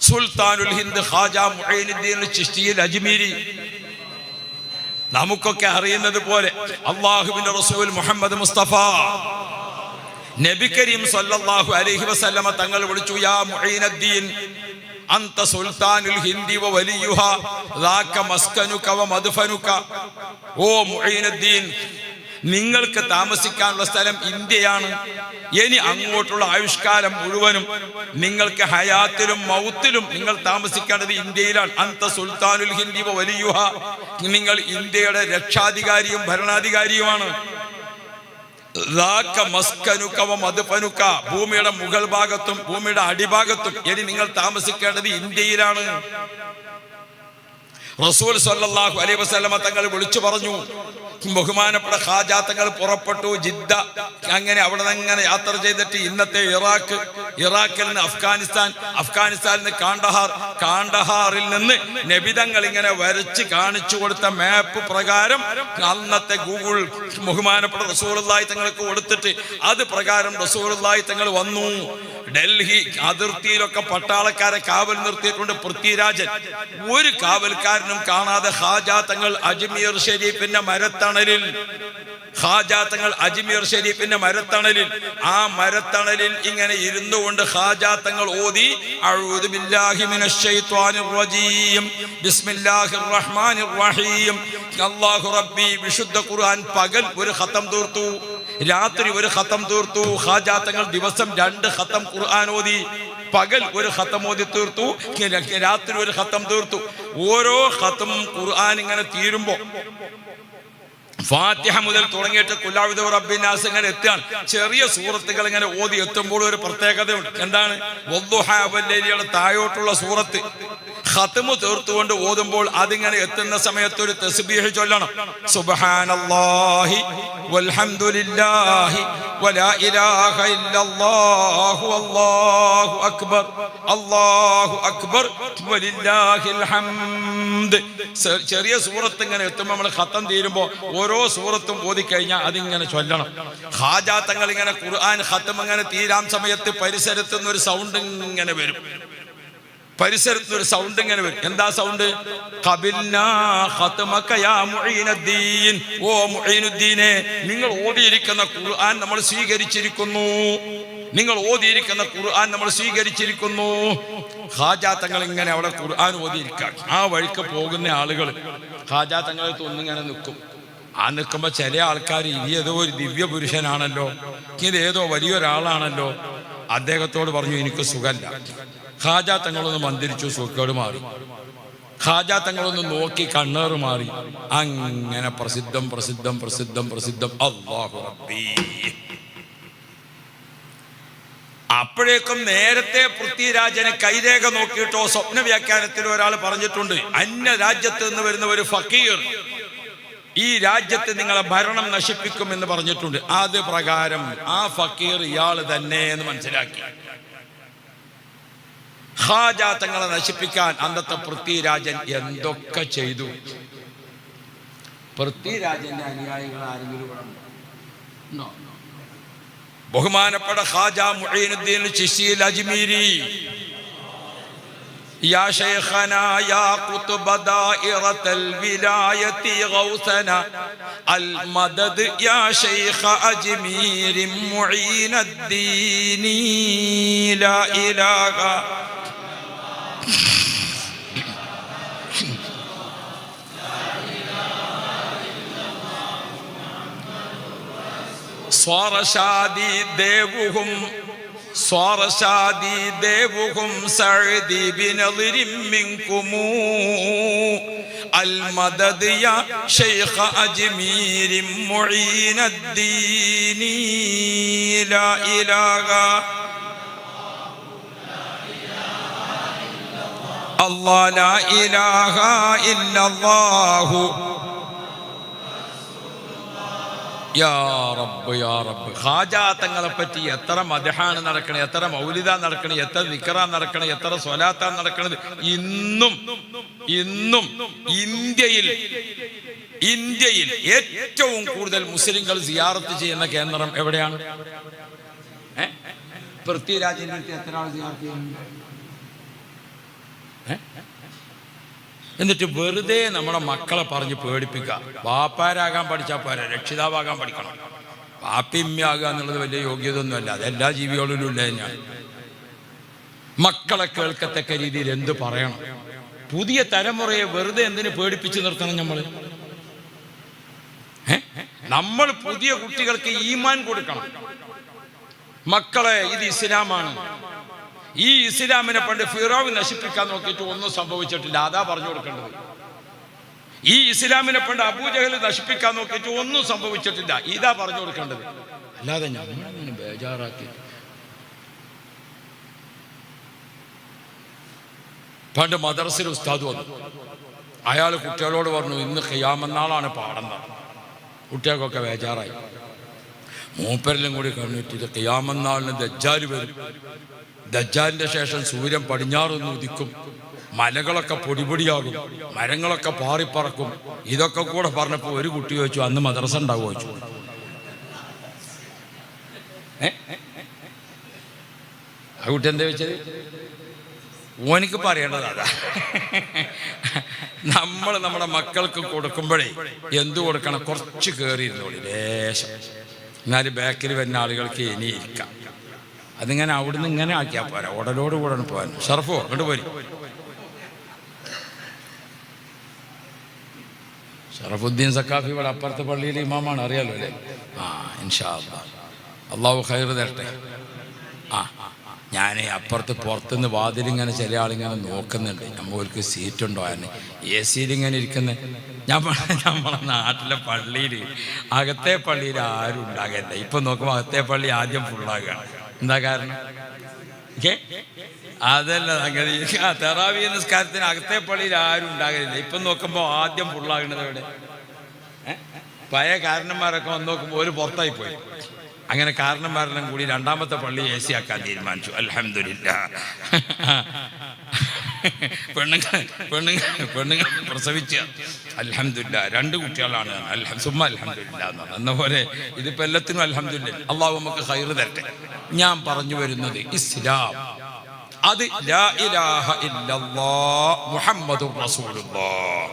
സുൽത്താനുൽ ഹിന്ദ് ഖാജ മുഈനുദ്ദീൻ ചിശ്തിയിൽ അജ്മീരി, നമുക്കൊക്കെ അറിയുന്നത് പോലെ അല്ലാഹുവിന്റെ റസൂൽ മുഹമ്മദ് മുസ്തഫ നബി കരീം സല്ലല്ലാഹു അലൈഹി വസല്ലമ തങ്ങൾ വിളിച്ചു, യാ മുഈനുദ്ദീൻ അന്ത സുൽത്താനുൽ ഹിന്ദി വ വലിയുഹ ദാക മസ്കനുക വ മദ്ഫനുക. ഓ മുഈനുദ്ദീൻ, നിങ്ങൾക്ക് താമസിക്കാനുള്ള സ്ഥലം ഇന്ത്യയാണ്. ഇനി അങ്ങോട്ടുള്ള ആയുഷ്കാലം മുഴുവനും നിങ്ങൾക്ക് ഹയാത്തിലും മൗത്തിലും നിങ്ങൾ താമസിക്കേണ്ടത് ഇന്ത്യയിലാണ്. അന്ത സുൽത്താനുൽ ഹിന്ദി വ വലിയുഹ, നിങ്ങൾ ഇന്ത്യയുടെ രക്ഷാധികാരിയും ഭരണാധികാരിയുമാണ്. ഭൂമിയുടെ മുകൾ ഭാഗത്തും ഭൂമിയുടെ അടിഭാഗത്തും ഇനി നിങ്ങൾ താമസിക്കേണ്ടത് ഇന്ത്യയിലാണ്. റസൂൽ സല്ലല്ലാഹു അലൈഹി വസല്ലമ തങ്ങൾ വിളിച്ചു പറഞ്ഞു. ബഹുമാനപ്പെട്ട ഖാജ തങ്ങൾ പുറപ്പെട്ടു ജിദ്ദ. അങ്ങനെ അവിടെ നിന്ന് യാത്ര ചെയ്തിട്ട് ഇന്നത്തെ ഇറാഖിൽ നിന്ന് അഫ്ഗാനിസ്ഥാൻ, അഫ്ഗാനിസ്ഥാനിൽ നിന്ന് കാണ്ഡഹാർ, കാണ്ഡഹാറിൽ നിന്ന് നബിതങ്ങൾ ഇങ്ങനെ വരച്ച് കാണിച്ചു കൊടുത്ത മാപ്പ് പ്രകാരം അന്നത്തെ ഗൂഗിൾ ബഹുമാനപ്പെട്ട റസൂലുള്ളാഹി തങ്ങൾക്ക് കൊടുത്തിട്ട് അത് പ്രകാരം റസൂലുള്ളാഹി തങ്ങൾ വന്നു. ഡൽഹി അതിർത്തിയിലൊക്കെ പട്ടാളക്കാരെ കാവൽ നിർത്തിയിട്ടുണ്ട്. പൃഥ്വിരാജൻ ഒരു കാവൽക്കാരനും കാണാതെ ഖാജ തങ്ങൾ അജ്മീർ ഷരീഫിന്റെ മരത്തണലിൽ, ഖാജ തങ്ങൾ അജ്മീർ ഷരീഫിന്റെ മരത്തണലിൽ, ആ മരത്തണലിൽ ഇങ്ങനെ ഇരുന്നു കൊണ്ട് ഖാജ തങ്ങൾ ഓതി, അഊദു ബില്ലാഹി മിനശ് ശൈത്വാനിർ റജീം ബിസ്മില്ലാഹിർ റഹ്മാനിർ റഹീം അല്ലാഹു റബ്ബി. വിശുദ്ധ ഖുർആൻ പകൽ ഒരു ഖതം തീർത്തു, രാത്രി ഒരു ഖതം തീർത്തു. ഖാജ തങ്ങൾ ദിവസം 2 ഖതം ഖുർആൻ ഓതി. പകൽ ഒരു ഖതം ഓതി തീർത്തു, രാത്രി ഒരു ഖതം തീർത്തു. ഓരോ ഖതം ഖുർആൻ ഇങ്ങനെ തീരുമ്പോ ഫാത്തിഹ മുതൽ തുടങ്ങിയിട്ട് ഖുൽ റബ്ബിന്നാസ് ഇങ്ങനെ എത്തുകയാണ്. ചെറിയ സൂറത്തുകൾ ഇങ്ങനെ ഓതി എത്തുമ്പോൾ ഒരു പ്രത്യേകതയുണ്ട്. എന്താണ്? വദ്ദുഹാ വല്ലൈലിയുടെ താഴോട്ടുള്ള സൂറത്ത് ഖത്മ് തീർത്തുകൊണ്ട് ഓതുമ്പോൾ അതിങ്ങനെ എത്തുന്ന സമയത്ത് ഒരു തസ്ബീഹ് ചൊല്ലണം. സുബ്ഹാനല്ലാഹി വൽഹംദുലില്ലാഹി വലാ ഇലാഹ ഇല്ലല്ലാഹു അല്ലാഹു അക്ബർ അല്ലാഹു അക്ബർ വലില്ലാഹിൽ ഹംദ്. ചെറിയ സൂറത്ത് ഇങ്ങനെ എത്തുമ്പോൾ നമ്മൾ ഖത്തം തീരുമ്പോൾ ഓരോ സൂറത്തും ഓതി കഴിഞ്ഞാൽ അതിങ്ങനെ ചൊല്ലണം. ഖാജ തങ്ങൾ ഇങ്ങനെ ഖുർആൻ ഖത്തം ഇങ്ങനെ തീരാൻ സമയത്ത് പരിസരത്ത് നിന്ന് ഒരു സൗണ്ട് ഇങ്ങനെ വരും. പരിസരത്ത് ഒരു സൗണ്ട് ഇങ്ങനെ വരും. എന്താ സൗണ്ട്? ഖബിൽനാ ഖത്മക യാ മുഈനുദ്ദീൻ. ഓ മുഈനുദ്ദീനെ, നിങ്ങൾ ഓതിയിരിക്കുന്ന ഖുർആൻ നമ്മൾ സ്വീകരിച്ചിരിക്കുന്നു. നിങ്ങൾ ഓതിയിരിക്കുന്ന ഖുർആൻ നമ്മൾ സ്വീകരിച്ചിരിക്കുന്നു. ഖാജ തങ്ങൾ ഇങ്ങനെ അവിടെ ഖുർആൻ ഓതിയിരിക്കാൻ ആ വഴിക്ക് പോകുന്ന ആളുകൾ ഖാജ തങ്ങളെ ഒന്നിങ്ങനെ നിൽക്കും. ആ നിൽക്കുമ്പോൾ ചില ആൾക്കാർ ഇത് ഏതോ ഒരു ദിവ്യ പുരുഷനാണല്ലോ, ഇത് ഏതോ വലിയൊരാളാണല്ലോ, അദ്ദേഹത്തോട് പറഞ്ഞു എനിക്ക് സുഖമില്ല. ഖാജ തങ്ങളൊന്ന് മന്ത്രിച്ചു, സുഖക്കേട് മാറി. ഖാജ തങ്ങളൊന്ന് നോക്കി, കണ്ണേറ് മാറി. അങ്ങനെ പ്രസിദ്ധം പ്രസിദ്ധം പ്രസിദ്ധം പ്രസിദ്ധം അല്ലാഹു റബ്ബി. അപ്പോഴേക്കും നേരത്തെ പൃഥ്വിരാജനെ കൈരേഖ നോക്കിയിട്ടോ സ്വപ്ന വ്യാഖ്യാനത്തിൽ ഒരാൾ പറഞ്ഞിട്ടുണ്ട്, അന്യ രാജ്യത്ത് നിന്ന് വരുന്ന ഒരു ഫക്കീർ ഈ രാജ്യത്ത് നിങ്ങളെ ഭരണം നശിപ്പിക്കുമെന്ന് പറഞ്ഞിട്ടുണ്ട്. അത് പ്രകാരം ആ ഫക്കീർ ഇയാൾ തന്നെ എന്ന് മനസ്സിലാക്കി. ഖാജ തങ്ങളെ നശിപ്പിക്കാൻ അന്നത്തെ പൃഥ്വിരാജൻ എന്തൊക്കെ ചെയ്തു. പൃഥ്വിരാജന്റെ അനുയായികൾ ആരെങ്കിലും ഉണ്ടോ? ബഹുമാനപ്പെട്ട ഖാജ മുഈനുദ്ദീൻ ചിശ്തി അജ്മീരി, യാ ശൈഖനാ യാ ഖുത്ബ ദായിറത്തുൽ വിലായത്തി ഗൗസന അൽ മദദ് യാ ശൈഖ അജ്മീർ മുഈനുദ്ദീൻ ലാ ഇലാഹ സ്വാറശാദി ദേവുഹും സഅദി ബിനളിരിൻ മിൻകുമു അൽ മദദ് യാ ശൈഖ അജ്മീർ മുഈനുദ്ദീൻ ലാ ഇലാഹ അല്ലാഹു ലാ ഇലാഹ ഇല്ലല്ലാഹു യാ റബ്ബ് യാ റബ്ബ്. ഖാജ തങ്ങളെ പറ്റി എത്ര മദ്ഹാണ് നടക്കണേ, എത്ര മൗലിദ നടക്കണേ, എത്ര ദിക്റാ നടക്കണേ, എത്ര സ്വലാത്താ നടക്കണത്. ഇന്നും ഇന്ത്യയിൽ ഏറ്റവും കൂടുതൽ മുസ്ലിങ്ങൾ സിയാറത്ത് ചെയ്യുന്ന കേന്ദ്രം എവിടെയാണ്? പൃഥ്വിരാജിന്റെ അടുത്ത് എത്ര ആൾ സിയാറത്ത് ചെയ്യുന്നുണ്ട്? എന്നിട്ട് വെറുതെ നമ്മുടെ മക്കളെ പറഞ്ഞ് പേടിപ്പിക്കുക. വാപ്പാരാകാൻ പഠിച്ചാൽ പോരാ, രക്ഷിതാവാകാൻ പഠിക്കണം. വാപ്പിമ്മയാകുക എന്നുള്ളത് വലിയ യോഗ്യത ഒന്നുമല്ല, അതെല്ലാ ജീവികളിലും ഇല്ല. ഞാൻ മക്കളെ കേൾക്കത്തക്ക രീതിയിൽ എന്ത് പറയണം? പുതിയ തലമുറയെ വെറുതെ എന്തിനു പേടിപ്പിച്ചു നിർത്തണം? നമ്മൾ പുതിയ കുട്ടികൾക്ക് ഈമാൻ കൊടുക്കണം. മക്കളെ, ഇത് ഇസ്ലാമാണ്. ഈ ഇസ്ലാമിനെ പണ്ട് ഫിറഔൻ നശിപ്പിക്കാൻ നോക്കിയിട്ട് ഒന്നും സംഭവിച്ചിട്ടില്ല, അതാ പറഞ്ഞു കൊടുക്കേണ്ടത്. ഈ ഇസ്ലാമിനെ പണ്ട് അബൂജഹൽ നശിപ്പിക്കാൻ നോക്കിയിട്ട് ഒന്നും സംഭവിച്ചിട്ടില്ല, ഇതാ പറഞ്ഞു കൊടുക്കേണ്ടത്. അല്ലാതെ ഞങ്ങളിങ്ങനെ ബേജാറാക്കി. പണ്ട് മദ്രസയിൽ ഉസ്താദ് വന്നു. അയാൾ കുട്ടികളോട് പറഞ്ഞു, ഇന്ന് ഖിയാമത്ത് പാഠം. കുട്ടികൾക്കൊക്കെ ബേജാറായി. മൂപ്പരെല്ലാം കൂടി കണ്ടിട്ട് ഇത് ഖിയാമത്ത് നാളിന് ദജ്ജാൽ വരും, ദജ്ജാലിന്റെ ശേഷം സൂര്യൻ പടിഞ്ഞാറുന്ന് ഉദിക്കും, മലകളൊക്കെ പൊടിപൊടിയാകും, മരങ്ങളൊക്കെ പാറിപ്പറക്കും. ഇതൊക്കെ കൂടെ പറഞ്ഞപ്പോൾ ഒരു കുട്ടി ചോദിച്ചു, അന്ന് മദ്രസ ഉണ്ടാവുമോ ചോദിച്ചു. ആ കുട്ടി എന്താ ചോദിച്ചത്? ഓനിക്ക് പറയേണ്ടത് അതാ. നമ്മൾ നമ്മുടെ മക്കൾക്ക് കൊടുക്കുമ്പോഴേ എന്തു കൊടുക്കണം? കുറച്ച് കയറിയിരുന്നോളി, ലേശം. എന്നാലും ബാക്കിൽ വരുന്ന ആളുകൾക്ക് ഇനി ഇരിക്കാം. അതിങ്ങനെ അവിടുന്ന് ഇങ്ങനെ ആക്കിയാൽ പോരാ, ഉടലോട് കൂടെ പോകാൻ. ഷർഫോ അങ്ങോട്ട് പോരി. ഷറഫുദ്ദീൻ സക്കാഫി ഇവിടെ അപ്പുറത്തെ പള്ളിയിലെ ഇമാമാണ്, അറിയാലോ അല്ലേ? ഇൻഷാ അല്ലാഹ് അള്ളാഹു ഖൈർ തരട്ടെ. ഞാൻ അപ്പുറത്ത് പുറത്തുനിന്ന് വാതിലിങ്ങനെ ചില ആളിങ്ങനെ നോക്കുന്നുണ്ട്, നമ്മൾക്ക് സീറ്റുണ്ടോ? അതിന് എ സിയിലിങ്ങനെ ഇരിക്കുന്നത്. നമ്മളെ നാട്ടിലെ പള്ളിയിൽ, അകത്തെ പള്ളിയിൽ ആരും ഉണ്ടാകില്ല. ഇപ്പം നോക്കുമ്പോൾ അകത്തെ പള്ളി ആദ്യം ഫുള്ളാകുകയാണ്. എന്താ കാരണം? അതല്ല, അങ്ങനെ തറാവി നിസ്കാരത്തിന് അകത്തെ പള്ളിയിൽ ആരും ഉണ്ടാകലില്ല. ഇപ്പം നോക്കുമ്പോൾ ആദ്യം ഫുള്ളാകുന്നത് എവിടെ? പഴയ കാരണന്മാരൊക്കെ വന്ന് നോക്കുമ്പോൾ ഒരു പുറത്തായി പോയി. അങ്ങനെ കാരണന്മാരെല്ലാം കൂടി രണ്ടാമത്തെ പള്ളി എ സി ആക്കാൻ തീരുമാനിച്ചു. അൽഹംദുലില്ലാഹ്. പെണ്ണുങ്ങൾ പ്രസവിച്ച അൽഹംദുലില്ലാഹ് 2 കുട്ടികളാണ്. സുമ്മ അൽഹംദുലില്ലാഹ് എന്ന് പറഞ്ഞ പോലെ ഇതിപ്പോൾ എല്ലാത്തിനും അൽഹംദുലില്ലാഹ്. അള്ളാഹു നമുക്ക് ഖൈർ തരട്ടെ. ഞാൻ പറഞ്ഞു വരുന്നത് ഇസ്ലാം, അത് ലാ ഇലാഹ ഇല്ലല്ലാഹ് മുഹമ്മദുർ റസൂലുള്ളാഹ്,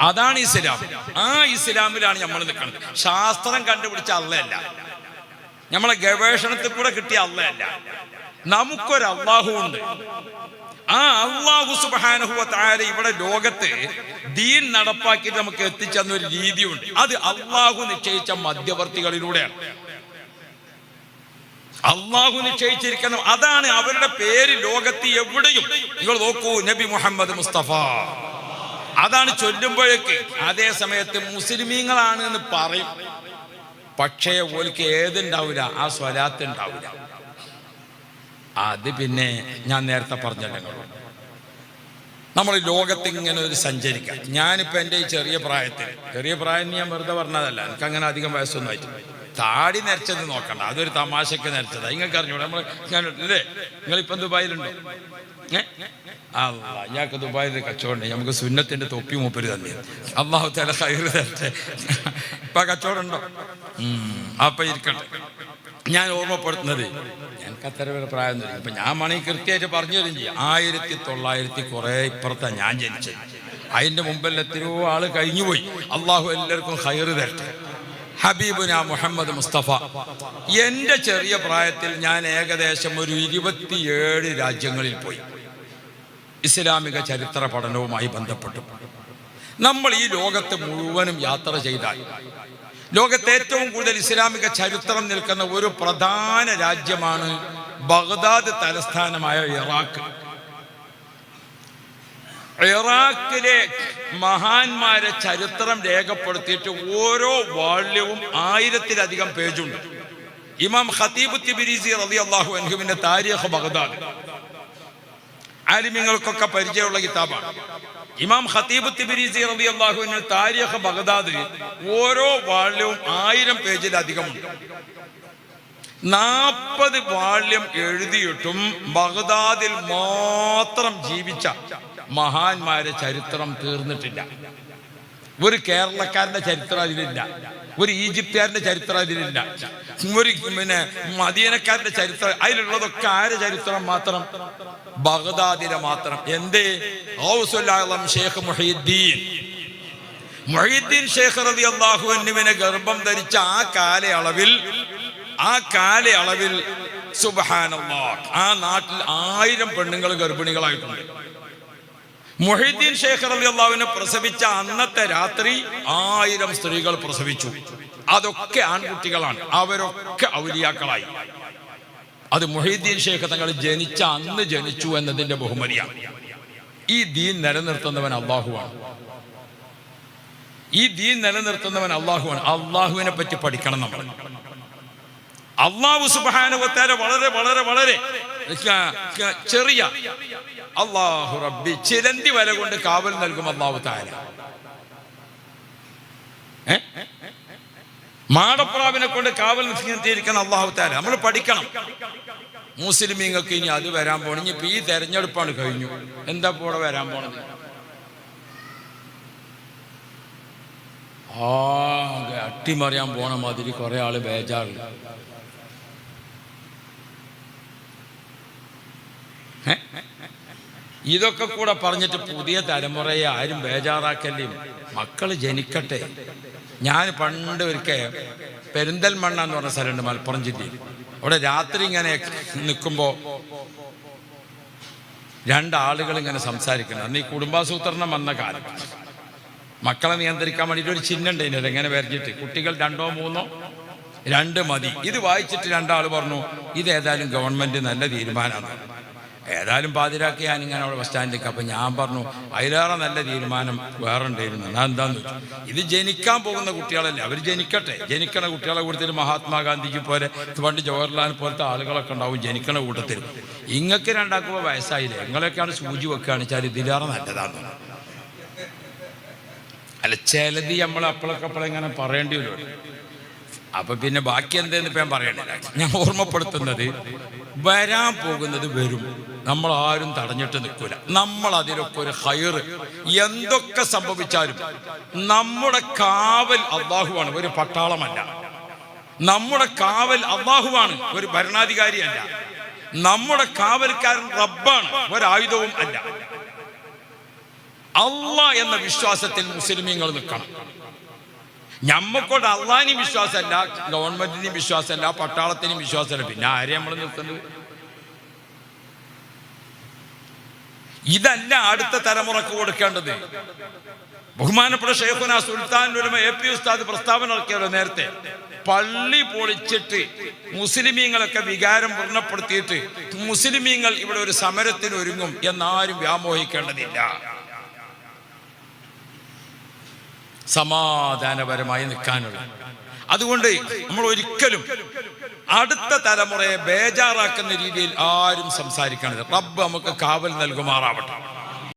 അതാണ് ഇസ്ലാം. ആ ഇസ്ലാമിലാണ് നമ്മൾ നിൽക്കുന്നത്. ശാസ്ത്രം കണ്ടുപിടിച്ച അള്ളയല്ല, നമ്മളെ ഗവേഷണത്തിൽ കൂടെ കിട്ടിയ അള്ളയല്ല. നമുക്കൊരു അള്ളാഹു ഉണ്ട്. ആ അള്ളാഹു സുബ്ഹാനഹു വ തആല ഇവിടെ ലോകത്ത് ദീൻ നടപ്പാക്കിയിട്ട് നമുക്ക് എത്തിച്ചെന്ന ഒരു രീതിയുണ്ട്. അത് അള്ളാഹു നിശ്ചയിച്ച മധ്യവർത്തികളിലൂടെയാണ്. അള്ളാഹു നിശ്ചയിച്ചിരിക്കണം. അതാണ് അവരുടെ പേര് ലോകത്ത് എവിടെയും. നിങ്ങൾ നോക്കൂ, നബി മുഹമ്മദ് മുസ്തഫ, അതാണ് ചൊല്ലുമ്പോഴേക്ക്. അതേ സമയത്ത് മുസ്ലിമീങ്ങളാണ് എന്ന് പറയും, പക്ഷേ ഓൽക്ക് ഏതുണ്ടാവില്ല, ആ സ്വലാത്ത് ഉണ്ടാവില്ല. അത് പിന്നെ ഞാൻ നേരത്തെ പറഞ്ഞല്ലോ, നമ്മൾ ഈ ലോകത്ത് ഇങ്ങനെ ഒരു സഞ്ചരിക്കാം. ഞാനിപ്പോൾ എൻ്റെ ഈ ചെറിയ പ്രായം ഞാൻ വെറുതെ പറഞ്ഞതല്ല, എനിക്ക് അങ്ങനെ അധികം വയസ്സൊന്നും ആയിട്ട്. താടി നരച്ചത് നോക്കണ്ട, അതൊരു തമാശക്ക് നരച്ചതാണ്. നിങ്ങൾക്ക് അറിഞ്ഞൂടെ നമ്മൾ അല്ലേ? നിങ്ങളിപ്പം ദുബായിലുണ്ടോ? ഇയാൾക്ക് ദുബായിൽ കച്ചവടം, നമുക്ക് സുന്നത്തിൻ്റെ തൊപ്പി മൂപ്പര് തന്നെ. അള്ളാഹു തആല ഖൈർ തരട്ടെ. ഇപ്പം കച്ചവടം ഉണ്ടോ? അപ്പം ഇരിക്കട്ടെ. ഞാൻ ഓർമ്മപ്പെടുത്തുന്നത്, എനിക്ക് അത്ര വരെ പ്രായം തരും. ഇപ്പം ഞാൻ മണി കൃത്യമായിട്ട് പറഞ്ഞു തരും ചെയ്യും. 1900 കുറേ ഇപ്പുറത്താണ് ഞാൻ ജനിച്ചത്. അതിൻ്റെ മുമ്പിൽ എത്രയോ ആള് കഴിഞ്ഞുപോയി. അള്ളാഹു എല്ലാവർക്കും ഖൈർ തരട്ടെ. ഹബീബുന മുഹമ്മദ് മുസ്തഫ. എൻ്റെ ചെറിയ പ്രായത്തിൽ ഞാൻ ഏകദേശം ഒരു 27 രാജ്യങ്ങളിൽ പോയി ഇസ്ലാമിക ചരിത്ര പഠനവുമായി ബന്ധപ്പെട്ടു. നമ്മൾ ഈ ലോകത്ത് മുഴുവനും യാത്ര ചെയ്താൽ ലോകത്തെ ഏറ്റവും കൂടുതൽ ഇസ്ലാമിക ചരിത്രം നിൽക്കുന്ന ഒരു പ്രധാന രാജ്യമാണ് ബഗ്ദാദ് തലസ്ഥാനമായ ഇറാഖ്. ഇറാഖിലെ മഹാന്മാരെ ചരിത്രം രേഖപ്പെടുത്തിയിട്ട് ഓരോ വാള്യവും 1000-ലധികം പേജുണ്ട്. ഇമാം ഖതീബ് തിബിരിസി റളിയല്ലാഹു അൻഹുവിന്റെ താരീഖ് ബഗ്ദാദ് ആലിമീങ്ങൾക്കൊക്കെ പരിചയമുള്ള കിതാബാണ്. ഇമാം ഖതീബ് തിബിരിസി റളിയല്ലാഹു അൻഹു താരീഖ് ബഗ്ദാദ് ഓരോ വാള്യവും 1000 പേജിലധികമുണ്ട്. 40 വാള്യം എഴുതിയിട്ടും ബഗ്ദാദിൽ മാത്രം ജീവിച്ച മഹാന്മാരെ ചരിത്രം തീർന്നിട്ടില്ല. ഒരു കേരളക്കാരന്റെ ചരിത്രം അതിലില്ല, ഒരു ഈജിപ്തുകാരന്റെ ചരിത്രം അതിലില്ല, ഒരു മദീനക്കാരന്റെ ചരിത്രം അതിലുള്ളതൊക്കെ ആരെ ചരിത്രം മാത്രം? ബഗ്ദാദിലെ മാത്രം. എന്തേ? ഗൗസുൽ ആലം ഷേഖ് മുഹീദ്ദീൻ ഷേഖ് റളിയല്ലാഹു അൻഹുവിനെ ഗർഭം ധരിച്ച ആ കാലയളവിൽ സുബ്ഹാനല്ലാഹ് ആ നാട്ടിൽ 1000 പെണ്ണുങ്ങൾ ഗർഭിണികളായിട്ടുണ്ട്. മുഹീദ്ദീൻ ഷേഖ് റളിയല്ലാഹുവിനെ പ്രസവിച്ച അന്നത്തെ രാത്രി 1000 സ്ത്രീകൾ പ്രസവിച്ചു. അതൊക്കെ ആൺകുട്ടികളാണ്. അവരൊക്കെ ഔലിയാക്കളായി. അത് മുഹീദ്ദീൻ ഷേഖ് തങ്ങൾ ജനിച്ച അന്ന് ജനിച്ചു എന്നതിന്റെ ബഹുമതിയാണ്. ഈ ദീൻ നിലനിർത്തുന്നവൻ അള്ളാഹുവാണ്. അള്ളാഹുവിനെ പറ്റി പഠിക്കണം നമ്മൾ. അള്ളാഹു സുബ്ഹാനഹു വ തആല വളരെ വളരെ വളരെ ചെറിയ അള്ളാഹു റബ്ബി ചിലന്തി വല കൊണ്ട് കാവൽ നൽകും അള്ളാഹു തആല. മാടപ്രാവിനെ കൊണ്ട് കാവൽ നിർത്തിയിരിക്കണം അള്ളാഹു തആല. നമ്മൾ പഠിക്കണം. മുസ്ലിമീങ്ങൾക്ക് ഇനി അത് വരാൻ പോണ. ഇനിയിപ്പോ ഈ തെരഞ്ഞെടുപ്പാണ് കഴിഞ്ഞു, എന്താ പോടെ വരാൻ പോണത്? അട്ടിമറിയാൻ പോണ മാതിരി കുറെ ആള് ബേജാറില്ല. ഇതൊക്കെ കൂടെ പറഞ്ഞിട്ട് പുതിയ തലമുറയെ ആരും ബേജാറാക്കല്ലേ. മക്കള് ജനിക്കട്ടെ. ഞാൻ പണ്ട് ഒരിക്കൽ പെരിന്തൽമണ്ണ എന്ന് പറഞ്ഞ സ്ഥലമുണ്ട് മലപ്പുറം ജില്ലയിൽ. അവിടെ രാത്രി ഇങ്ങനെ നിൽക്കുമ്പോൾ 2 ആളുകൾ ഇങ്ങനെ സംസാരിക്കണം. അന്ന് ഈ കുടുംബാസൂത്രണം വന്ന കാലം. മക്കളെ നിയന്ത്രിക്കാൻ വേണ്ടിയിട്ട് ഒരു ചിഹ്നം ഉണ്ടായിരുന്നത് എങ്ങനെ വരച്ചിട്ട് കുട്ടികൾ 2 3 2 മതി. ഇത് വായിച്ചിട്ട് 2 ആൾ പറഞ്ഞു, ഇതേതായാലും ഗവൺമെന്റ് നല്ല തീരുമാനമാണ്. ഏതായാലും പാതിരാക്കി ഞാനിങ്ങനെ അവിടെ ബസ് സ്റ്റാൻഡിലേക്ക്. അപ്പം ഞാൻ പറഞ്ഞു, അതിലേറെ നല്ല തീരുമാനം വേറെ ഉണ്ടായിരുന്നു. ഞാൻ എന്താന്ന് വെച്ചു, ഇത് ജനിക്കാൻ പോകുന്ന കുട്ടികളല്ലേ, അവർ ജനിക്കട്ടെ. ജനിക്കണ കുട്ടികളെ കൂട്ടത്തിൽ മഹാത്മാഗാന്ധിക്ക് പോലെ പണ്ട് ജവഹർലാൽ പോലത്തെ ആളുകളൊക്കെ ഉണ്ടാവും ജനിക്കണ കൂട്ടത്തിൽ. ഇങ്ങൾക്ക് 2 വയസ്സായില്ലേ, നിങ്ങളൊക്കെയാണ് സൂചി വെക്കുകയാണ് വെച്ചാൽ ഇതിലേറെ നല്ലതാണ്. അല്ല, ചിലത് നമ്മൾ അപ്പോഴെങ്ങനെ പറയേണ്ടി വരും. അപ്പൊ പിന്നെ ബാക്കി എന്തെന്ന് ഇപ്പം ഞാൻ പറയണില്ല. ഞാൻ ഓർമ്മപ്പെടുത്തുന്നത്, വരാൻ പോകുന്നത് വരും. നമ്മൾ ആരും തടഞ്ഞിട്ട് നിൽക്കൂല. നമ്മൾ അതിലൊക്കെ ഒരു ഖൈർ, എന്തൊക്കെ സംഭവിച്ചാലും നമ്മുടെ കാവൽ അള്ളാഹുവാണ്, ഒരു പട്ടാളമല്ല. നമ്മുടെ കാവൽ അള്ളാഹുവാണ്, ഒരു ഭരണാധികാരിയല്ല. നമ്മുടെ കാവൽക്കാരൻ റബ്ബാണ്, ഒരായുധവും അല്ല. അള്ളാഹ് എന്ന വിശ്വാസത്തിൽ മുസ്ലിമീങ്ങൾ നിൽക്കണം. ഞമ്മക്കോട്ട് അള്ളാഹിനും വിശ്വാസമല്ല, ഗവൺമെന്റിനും വിശ്വാസമല്ല, പട്ടാളത്തിനും വിശ്വാസമല്ല. പിന്നെ ആരെ നമ്മൾ നിർത്തുന്നത്? ഇതല്ല അടുത്ത തലമുറക്ക് കൊടുക്കേണ്ടത്. ബഹുമാനപ്പെട്ട ശൈഖുന സുൽത്താൻ ഉലമ AP ഉസ്താദ് പ്രസ്താവന ഇറക്കിയല്ലോ നേരത്തെ. പള്ളി പൊളിച്ചിട്ട് മുസ്ലിമീങ്ങളൊക്കെ വികാരം പൂർണ്ണപ്പെടുത്തിയിട്ട് മുസ്ലിമീങ്ങൾ ഇവിടെ ഒരു സമരത്തിന് ഒരുങ്ങും എന്നാരും വ്യാമോഹിക്കേണ്ടതില്ല. സമാധാനപരമായി നിൽക്കാനുള്ള. അതുകൊണ്ട് നമ്മൾ ഒരിക്കലും അടുത്ത തലമുറയെ ബേജാറാക്കുന്ന രീതിയിൽ ആരും സംസാരിക്കരുത്. റബ്ബ് നമുക്ക് കാവൽ നൽകുമാറാവട്ടെ.